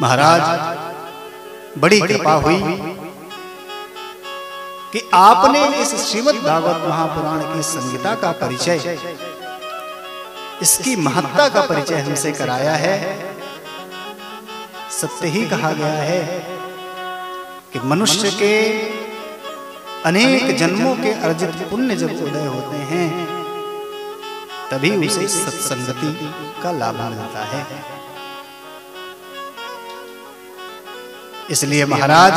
महाराज बड़ी कृपा हुई कि आपने इस श्रीमद् भागवत महापुराण की संहिता का परिचय, इसकी महत्ता का परिचय हमसे कराया है। सत्य ही कहा गया है कि मनुष्य के अनेक जन्मों के अर्जित पुण्य जब उदय होते हैं तभी उसे सत्संगति का लाभ मिलता है। इसलिए महाराज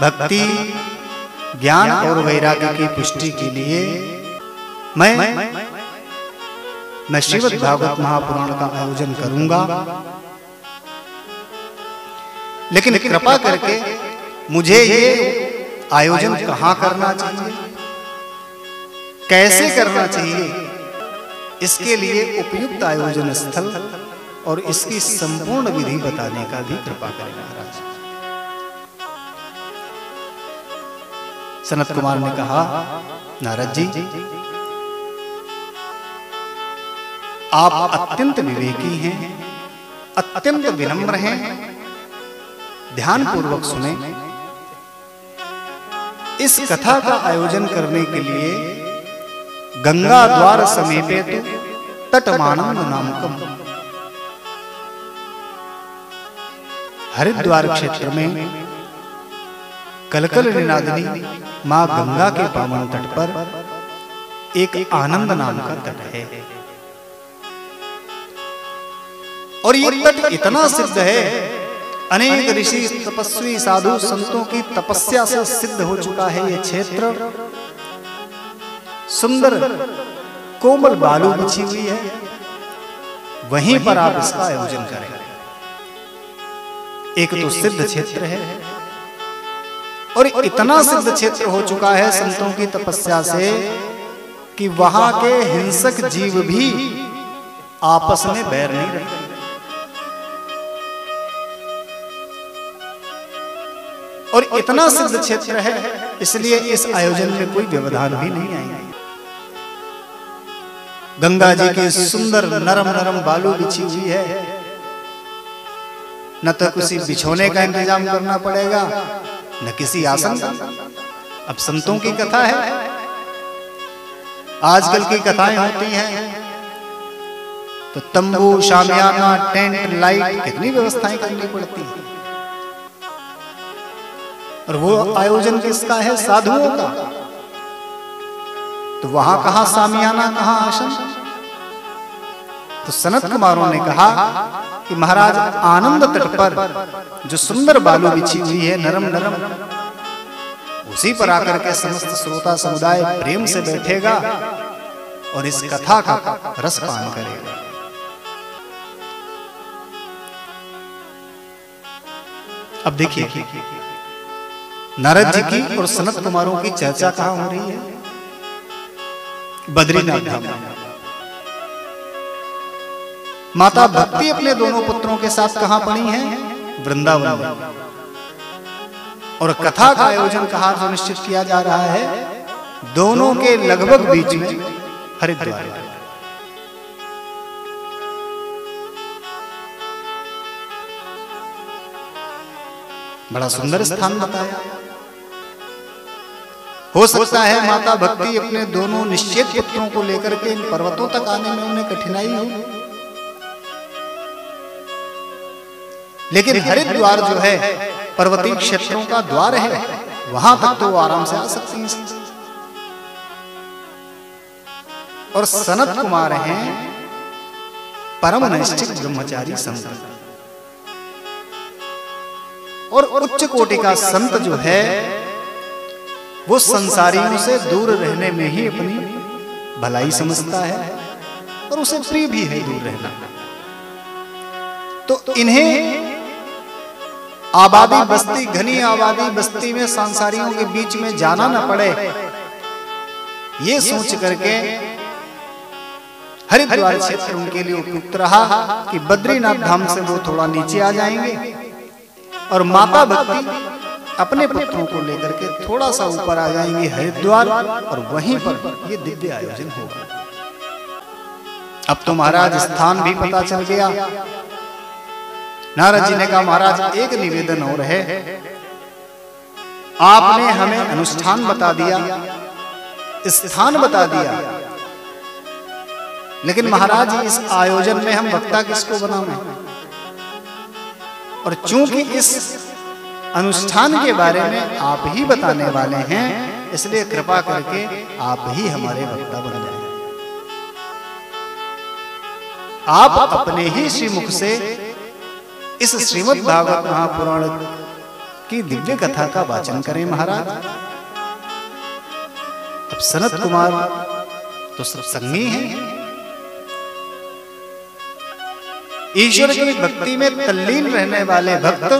भक्ति, ज्ञान और वैराग्य की पुष्टि के लिए मैं श्रीमद् भागवत महापुराण का आयोजन करूंगा, लेकिन कृपा करके मुझे ये आयोजन कहां करना चाहिए, कैसे करना चाहिए, इसके लिए उपयुक्त आयोजन स्थल और इसकी संपूर्ण विधि बताने का भी कृपा करें महाराज। सनत कुमार ने कहा, नारद जी आप अत्यंत विवेकी हैं, अत्यंत विनम्र हैं, ध्यान पूर्वक सुने। इस कथा का आयोजन करने के लिए गंगा द्वार समीपे तटमानंद नामकम हरिद्वार क्षेत्र में कलकल निनादिनी मां गंगा के पावन तट पर एक आनंद नाम का तट है। और ये तट इतना सिद्ध है, अनेक ऋषि तपस्वी साधु संतों की तपस्या से सिद्ध हो चुका है। ये क्षेत्र सुंदर कोमल बालू बिछी हुई है, वहीं पर आप इसका आयोजन करें। एक तो सिद्ध क्षेत्र है और इतना सिद्ध क्षेत्र हो चुका है संतों की तपस्या से कि वहां के हिंसक जीव भी आपस में बैर नहीं रखते। और इतना सिद्ध क्षेत्र है, इसलिए इस आयोजन में कोई व्यवधान भी नहीं आएगा। गंगा जी के सुंदर नरम नरम बालू बिछी हुई है, न तो किसी बिछोने का इंतजाम करना पड़ेगा न किसी आसन का। अब संतों की कथा है, आजकल की कथाएं होती हैं तो तंबू, शामियाना, टेंट, लाइट, कितनी व्यवस्थाएं करनी पड़ती हैं। और वो आयोजन किसका है? साधुओं का। तो वहां कहां सामियाना, कहां आसन। तो सनत कुमारों ने कहा कि महाराज आनंद तट पर जो सुंदर बालू बिछी हुई है नरम नरम, उसी पर आकर के समस्त श्रोता समुदाय प्रेम से बैठेगा और इस कथा का रस पान करेगा। अब देखिए नारद जी की और सनत कुमारों की चर्चा कहां हो रही है? बद्रीनाथ धाम। माता भक्ति अपने दोनों पुत्रों के साथ कहां पड़ी हैं? वृंदावन में। और कथा का आयोजन कहां सुनिश्चित किया जा रहा है? दोनों के लगभग बीच में हरिद्वार। बड़ा सुंदर स्थान बताया। हो सकता है माता भक्ति अपने दोनों निश्चित पुत्रों को लेकर के इन पर्वतों तक आने में उन्हें कठिनाई हो, लेकिन हरिद्वार जो है पर्वतीय क्षेत्रों का द्वार है, वहां तक तो वो आराम से आ सकती हैं। और सनत कुमार हैं परम नैष्ठिक ब्रह्मचारी संत, और उच्च कोटि का संत जो है वो संसारियों से दूर रहने में ही अपनी भलाई समझता है और उसे प्रिय भी है दूर रहना। तो इन्हें आबादी बस्ती, घनी आबादी बस्ती में संसारियों के बीच में जाना न पड़े, ये सोच करके हरिद्वार क्षेत्र उनके लिए उपयुक्त रहा कि बद्रीनाथ धाम से वो थोड़ा नीचे आ जाएंगे और माता भक्ति अपने पुत्रों को लेकर के थोड़ा सा ऊपर आ जाएंगे हरिद्वार, और वहीं पर ये दिव्य आयोजन होगा। अब तो महाराज स्थान भी पता चल गया नारद जी ने कहा महाराज एक निवेदन और है, आपने हमें अनुष्ठान बता दिया, स्थान बता दिया, लेकिन महाराज इस आयोजन में हम वक्ता किसको बनाएं? और चूंकि इस अनुष्ठान के बारे में आप ही बताने वाले हैं, इसलिए कृपा करके आप ही हमारे वक्ता बन जाएं। आप अपने ही श्रीमुख से इस श्रीमद् भागवत महापुराण की दिव्य कथा का वाचन करें महाराज। अब सनत कुमार तो सत्संगी हैं, ईश्वर की भक्ति में तल्लीन रहने वाले भक्त,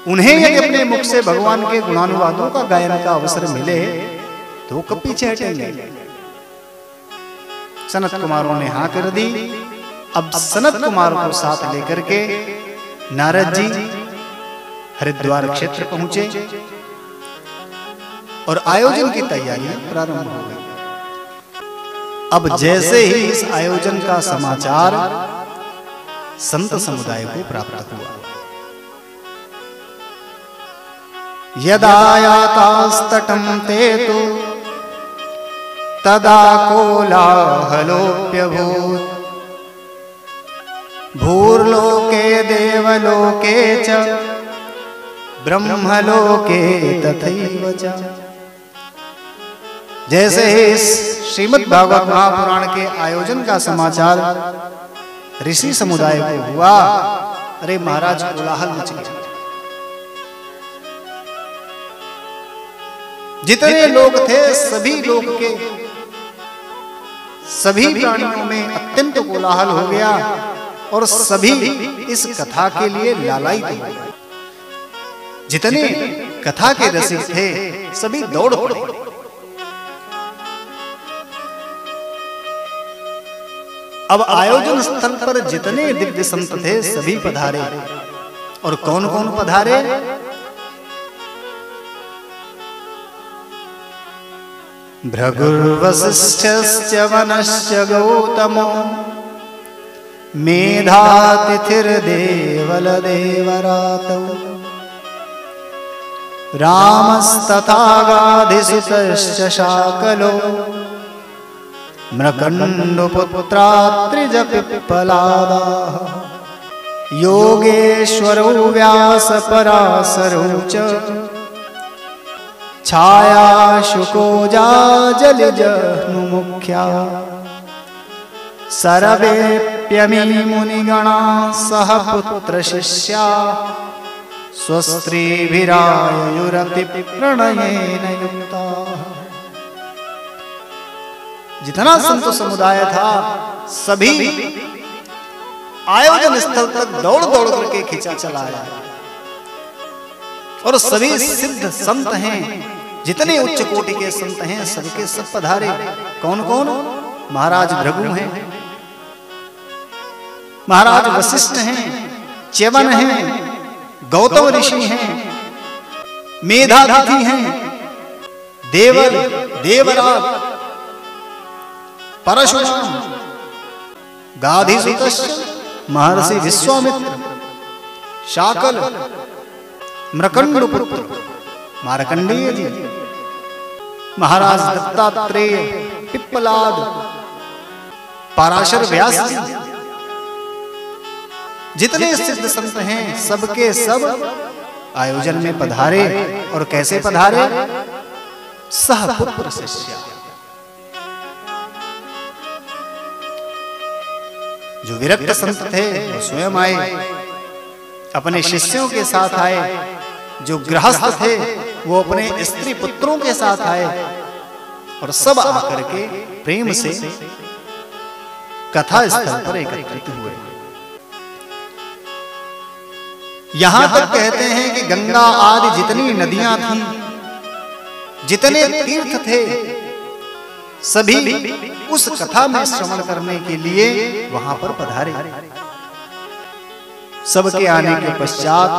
उन्हें यदि अपने मुख से भगवान के गुणानुवादों का गायन का अवसर मिले तो वो कब पीछे हटेंगे। सनत कुमारों ने हाँ कर दी। अब सनत कुमार को साथ लेकर के नारद जी हरिद्वार क्षेत्र पहुंचे और आयोजन की तैयारियां प्रारंभ हो गई। अब जैसे ही इस आयोजन का समाचार संत समुदाय को प्राप्त हुआ, यदा यातास्तटं ते तु तदा कोलाहलोऽप्यभूत् भूर्लोके देवलोके च ब्रह्मलोके तथैव च। जैसे इस श्रीमद् भागवत महापुराण के आयोजन का समाचार ऋषि समुदाय को हुआ, अरे महाराज कोलाहल मच गया। जितने लोग थे सभी लोग के सभी प्राणियों में अत्यंत कोलाहल हो गया और सभी इस कथा के लिए लालायित हो गए। जितने कथा के रसिक थे सभी दौड़ पड़े। अब आयोजन स्थल पर जितने दिव्य संत थे सभी पधारे। और कौन कौन पधारे? भृगुर्वसिष्ठश्च वनश्च गौतमो मेधातिथिर्देवलदेवरातौ रामस्तथा गाधिसुतश्च शाकलो मृकण्डपुत्रात्रिजपिप्पलादाः योगेश्वरो व्यासपराशरौ च छाया शुकोजा जलजनुमुख्या सर्वेप्यमी मुनिगणा सह पुत्र शिष्या स्वस्त्रीभिरायुरति प्रणयेन युक्ता। जितना संत समुदाय था सभी आयोजन स्थल तक दौड़ दौड़ करके खींचा चला आया। और सभी सिद्ध संत हैं, जितने उच्च कोटि के संत हैं सबके सब पधारे। कौन कौन? महाराज भृगु हैं, महाराज वशिष्ठ हैं, च्यवन हैं, गौतम ऋषि हैं, मेधातिथि हैं, देवल देवराज, परशुराम, गाधिसुतश्च महर्षि विश्वामित्र, शाकल, मृकण्डपुत्र मार्कंडेय जी, महाराज दत्तात्रेय, पिप्पलाद, पराशर व्यास जी, जितने सिद्ध संत हैं सबके सब आयोजन में पधारे। और कैसे पधारे? सह पुत्र शिष्या। जो विरक्त संत थे वो स्वयं आए, अपने शिष्यों के साथ आए। जो गृहस्थ थे वो अपने स्त्री पुत्रों के साथ आए और सब आकर के प्रेम से कथा स्थल पर एकत्रित हुए। यहां तक कहते हैं कि गंगा आदि जितनी नदियां थीं, जितने तीर्थ थे, सभी उस कथा में श्रवण करने के लिए वहां पर पधारे। सबके आने के पश्चात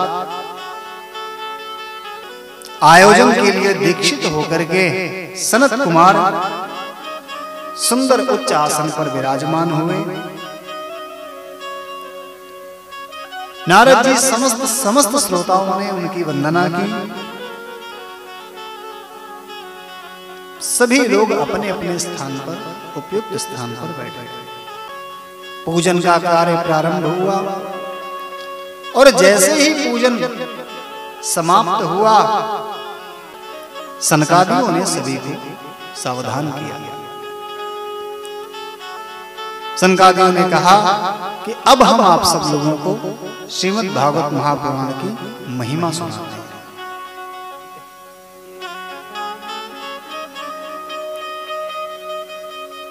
आयोजन के लिए दीक्षित होकर के सनत कुमार सुंदर उच्च आसन पर विराजमान हुए। नारद जी समस्त श्रोताओं ने उनकी वंदना की। सभी लोग अपने अपने स्थान पर, उपयुक्त स्थान पर बैठे। पूजन का कार्य प्रारंभ हुआ और जैसे ही पूजन समाप्त हुआ, सनकादियों ने सभी को सावधान किया। सनकादियों ने कहा कि अब हम आप सब लोगों को श्रीमद् भागवत महापुराण की महिमा सुनाते हैं।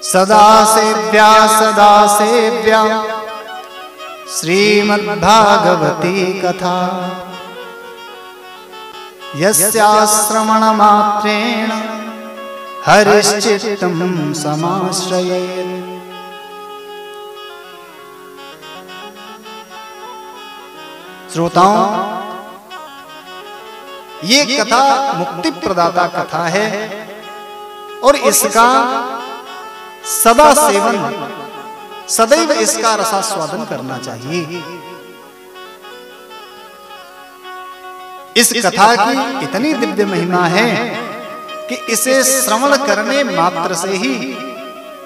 सदा सेव्या श्रीमद्भागवती कथा, यस्याश्रवण मात्रेण हरिश्चित्तं समाश्रयेत्। श्रोताओं, ये कथा मुक्ति प्रदाता कथा है और इसका सदा सेवन, सदैव इसका रसास्वादन करना चाहिए। इस कथा की इतनी दिव्य महिमा है कि इसे श्रवण करने मात्र से ही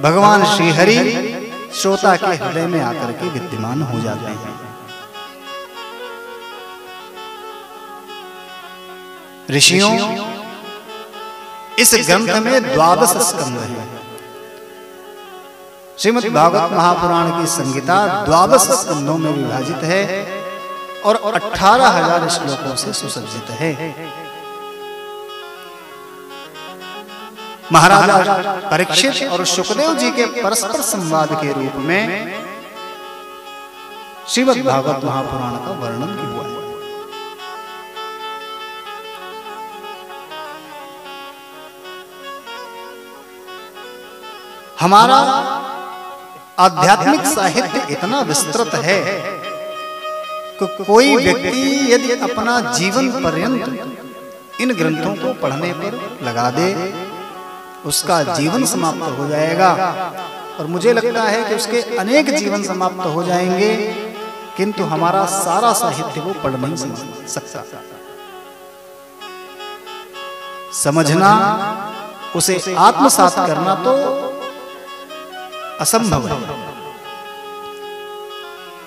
भगवान श्री हरि श्रोता के हृदय में आकर के विद्यमान हो जाते हैं। ऋषियों, इस ग्रंथ में 12 स्कंद हैं। श्रीमद् भागवत महापुराण की संहिता 12 स्कंदों में विभाजित है और 18,000 श्लोकों से सुसज्जित है। महाराजा परीक्षित और शुकदेव जी के परस्पर संवाद के रूप में श्रीमद् भागवत महापुराण का वर्णन हुआ है। हमारा आध्यात्मिक साहित्य इतना विस्तृत है कि कोई व्यक्ति यदि अपना जीवन पर्यंत इन ग्रंथों को पढ़ने पर लगा दे, उसका जीवन समाप्त हो जाएगा। और मुझे लगता है कि उसके अनेक जीवन समाप्त हो जाएंगे, किंतु हमारा सारा साहित्य वो पढ़ नहीं सकता। समझना, उसे आत्मसात करना तो असंभव है।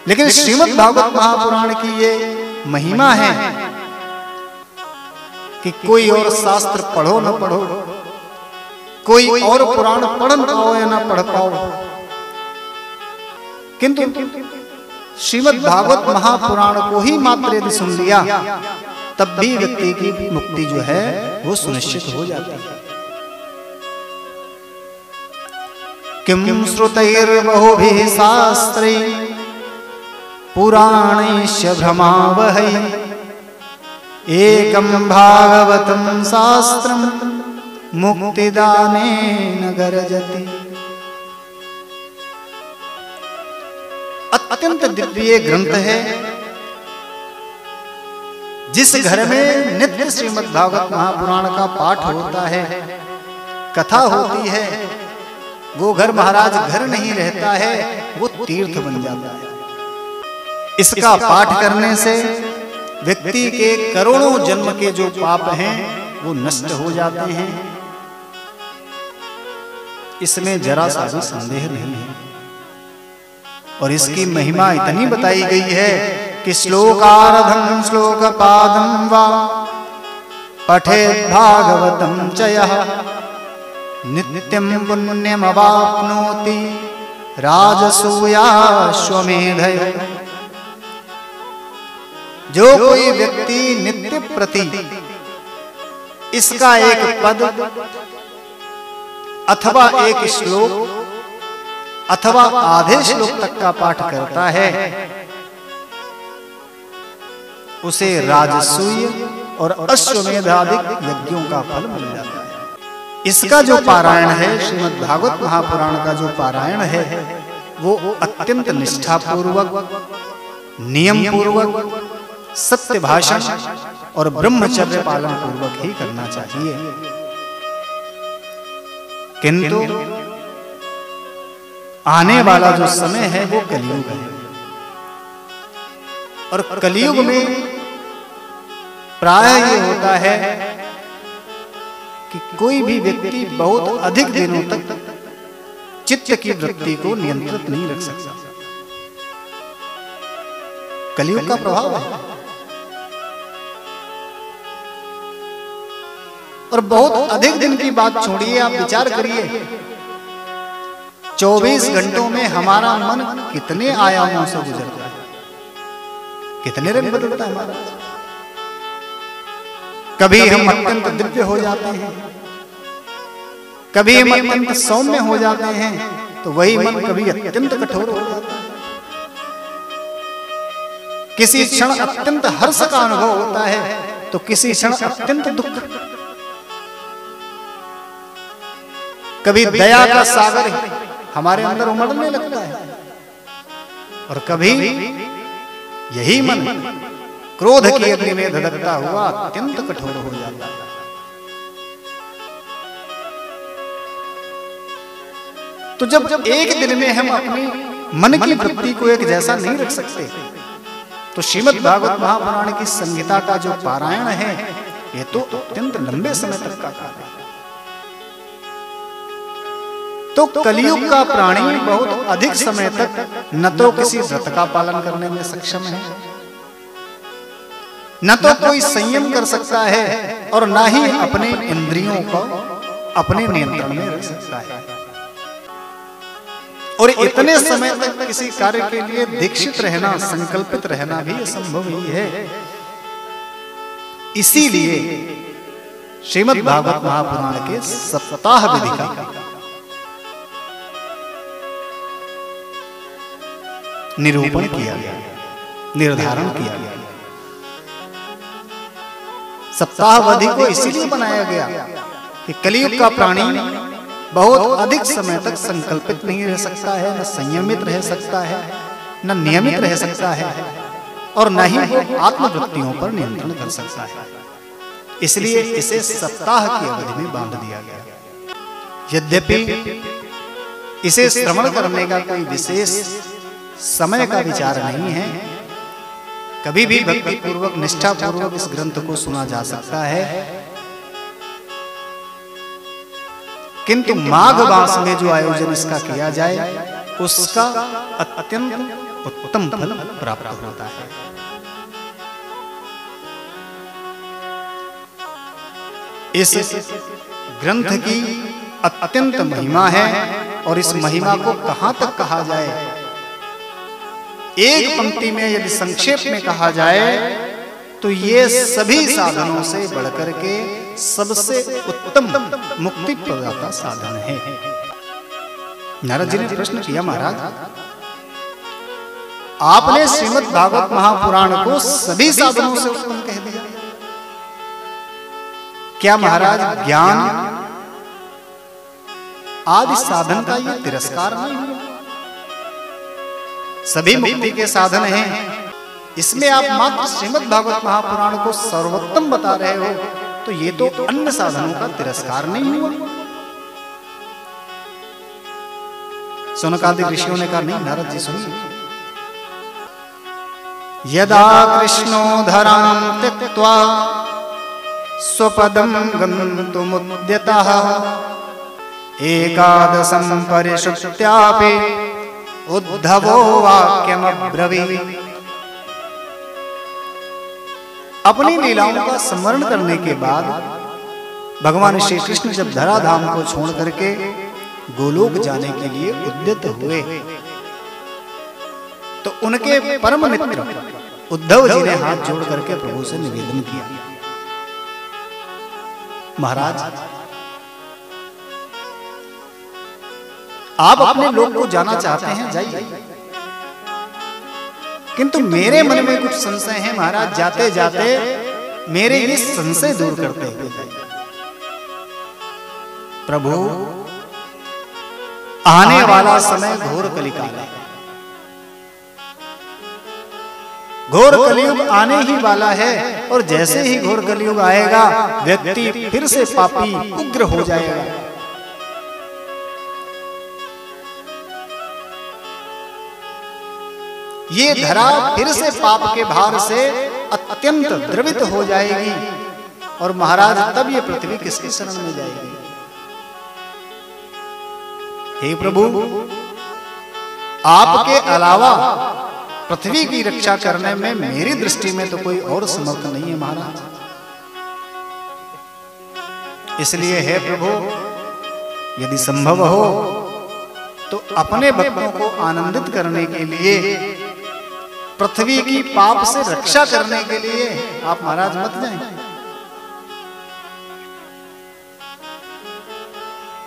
लेकिन श्रीमद् भागवत महापुराण की ये महिमा है कि कोई और शास्त्र पढ़ो न पढ़ो, कोई और पुराण पढ़ पाओ या ना पढ़ पाओ, किंतु श्रीमद् भागवत महापुराण को ही मात्र यदि सुन लिया, तब भी व्यक्ति की मुक्ति जो है वो सुनिश्चित हो जाती है। किम श्रुतैर्बहुभिः शास्त्रैः पुराणैश्च भ्रमावहै, एकं भागवतं शास्त्रं मुक्तिदानेन गर्जति। अत्यंत दिव्य ग्रंथ है। जिस घर में नित्य श्रीमद् भागवत महापुराण का पाठ होता है, कथा होती है, वो घर महाराज घर नहीं रहता है, वो तीर्थ बन जाता है। इसका पाठ करने से व्यक्ति के करोड़ों जन्म के जो पाप हैं वो नष्ट हो जाते हैं। इसमें जरा सा भी संदेह नहीं है। और इसकी महिमा इतनी बताई गई है कि श्लोकार्धं श्लोकपादं वा पठेत् भागवतं च यः नित्यं पुण्यमवाप्नोति राजसूयाश्वमेधयोः। जो कोई व्यक्ति नित्य प्रति इसका एक पद अथवा एक श्लोक अथवा आधे श्लोक तक का पाठ करता है, उसे राजसूय और अश्वमेध आदि यज्ञों का फल मिल जाता है। इसका जो पारायण है, श्रीमद् भागवत महापुराण का जो पारायण है, वो अत्यंत निष्ठापूर्वक, नियम पूर्वक, सत्य भाषण और ब्रह्मचर्य पालन पूर्वक ही करना चाहिए। किंतु आने वाला जो समय है वो कलियुग है, और कलयुग में प्रायः ये होता है कि कोई भी व्यक्ति बहुत अधिक दिनों तक चित्त की वृत्ति को नियंत्रित नहीं रख सकता। कलयुग का प्रभाव है। और बहुत अधिक दिन की बात छोड़िए, आप विचार करिए 24 घंटों में हमारा मन कितने आयामों से गुजरता है, कितने रंग बदलता है हमारा। कभी हम अत्यंत दिव्य हो जाते हैं, कभी हम अत्यंत सौम्य हो जाते हैं, तो वही मन कभी अत्यंत कठोर हो जाता है। किसी क्षण अत्यंत हर्ष का अनुभव होता है तो किसी क्षण अत्यंत दुख। कभी दया का सागर हमारे अंदर उमड़ने लगता है और कभी यही मन क्रोध की अग्नि में धधकता हुआ अत्यंत कठोर हो जाता है। तो जब एक दिन में हम अपनी मन की वृत्ति को एक जैसा नहीं रख सकते, तो श्रीमद् भागवत महापुराण की संहिता का जो पारायण है ये तो अत्यंत लंबे समय तक का कार्य है। तो कलयुग का प्राणी बहुत अधिक समय तक न तो किसी व्रत का पालन करने में सक्षम है, न तो कोई संयम कर सकता है और न ही अपने इंद्रियों को अपने नियंत्रण में रख सकता है। और इतने समय तक किसी कार्य के लिए दीक्षित रहना, संकल्पित रहना भी असंभव ही है। इसीलिए श्रीमद् भागवत महापुराण के सप्ताह विधि का निरूपण किया गया, निर्धारण किया गया। सप्ताहवधि को इसीलिए बनाया गया कि कलयुग का प्राणी बहुत अधिक समय तक संकल्पित नहीं रह सकता है, न संयमित रह सकता है, न नियमित रह सकता है और न ही वो आत्मवृत्तियों पर नियंत्रण कर सकता है। इसलिए इसे सप्ताह की अवधि में बांध दिया गया। यद्यपि इसे श्रवण करने का कोई विशेष समय का विचार नहीं है, कभी भी भक्ति पूर्वक निष्ठा पूर्वक इस ग्रंथ को सुना जा सकता है, किंतु माघ मास में जो आयोजन इसका किया जाए उसका अत्यंत उत्तम फल प्राप्त होता है। इस ग्रंथ की अत्यंत महिमा है और इस महिमा को कहां तक कहा जाए, एक पंक्ति में यदि संक्षेप में कहा जाए तो ये सभी साधनों से बढ़कर के सबसे उत्तम मुक्ति प्रदाता साधन है। नारद जी ने प्रश्न किया, महाराज आपने श्रीमद् भागवत महापुराण को सभी साधनों से उत्तम कह दिया, क्या महाराज ज्ञान आदि साधन का ये तिरस्कार नहीं हुआ? सभी मुक्ति के साधन हैं, इसमें आप मात्र श्रीमद् भागवत महापुराण को सर्वोत्तम बता रहे हो, तो ये तो अन्य साधनों का तिरस्कार नहीं हुआ? सौनकादि ऋषियों ने कहा, नहीं नारद जी सुनिए, यदा कृष्णो धरां त्यक्त्वा स्वपदं गन्तुमुद्यतः एकादशं परिश्रुत्यापि उद्धवो वाक्यमब्रवीत्। अपनी लीलाओं का स्मरण करने के बाद भगवान श्री कृष्ण जब धराधाम को छोड़ करके गोलोक जाने के लिए उद्यत हुए, तो उनके परम मित्र उद्धव जी ने हाथ जोड़ करके प्रभु से निवेदन किया, महाराज आप अपने लोक को जाना चाहते हैं, जाइए, किंतु मेरे मन में कुछ संशय है महाराज, जाते जाते मेरे ये संशय दूर करते हुए जाइए। प्रभु आने वाला समय घोर कलिकाल है, घोर कलयुग आने ही वाला है, और जैसे ही घोर कलयुग आएगा व्यक्ति फिर से पापी उग्र हो जाएगा। ये धरा फिर से पाप के भार से अत्यंत द्रवित हो जाएगी और महाराज तब ये पृथ्वी किसकी शरण में जाएगी? हे प्रभु, आपके अलावा पृथ्वी की रक्षा करने में मेरी दृष्टि में तो कोई और समर्थ नहीं है महाराज। इसलिए हे प्रभु, यदि संभव हो तो अपने भक्तों को आनंदित करने के लिए, पृथ्वी की पाप से रक्षा करने के लिए आप महाराज मत जाएं।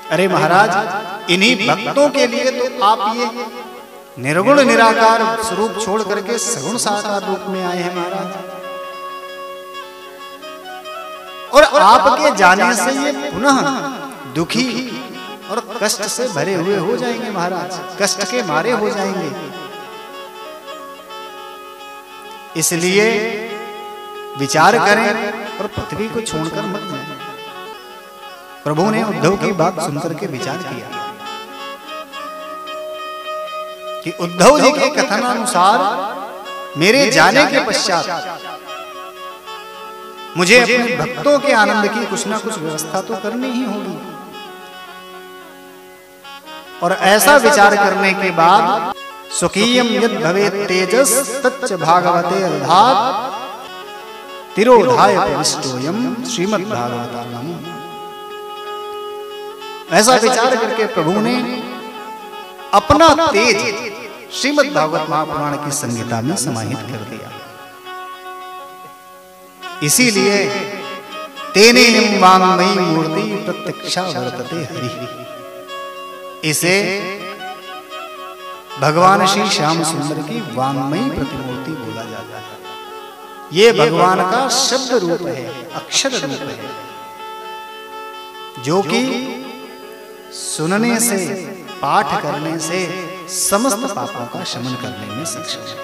अरे महाराज, इन्हीं भक्तों के लिए तो आप ये निर्गुण निराकार स्वरूप छोड़ करके सगुण साकार रूप में आए हैं महाराज। और आपके जाने से ये पुनः दुखी और कष्ट से भरे हुए हो जाएंगे महाराज, कष्ट के मारे हो जाएंगे। इसलिए विचार करें और पृथ्वी को छोड़कर मत जाएं। प्रभु ने उद्धव की बात सुनकर के विचार किया कि उद्धव जी के कथनानुसार मेरे जाने के पश्चात मुझे अपने भक्तों के आनंद की कुछ ना कुछ व्यवस्था तो करनी ही होगी। और ऐसा विचार करने के बाद स्वकीयम यद भवेत् तेजस तच्च भागवते अर्धात् तिरोधाय प्रविष्टोयम श्रीमद्भागवताम्। ऐसा विचार करके प्रभु ने अपना तेज श्रीमद्भागवत महापुराण की संहिता में समाहित कर दिया। इसीलिए तेने वाङ्मयी मूर्ति प्रत्यक्षा वर्तते हरि, इसे भगवान श्री श्याम सुंदर की वाङ्मयी प्रतिमूर्ति बोला जाता है। ये भगवान का शब्द रूप है, अक्षर रूप है, जो कि सुनने से, पाठ करने से समस्त पापों का शमन करने में सक्षम है।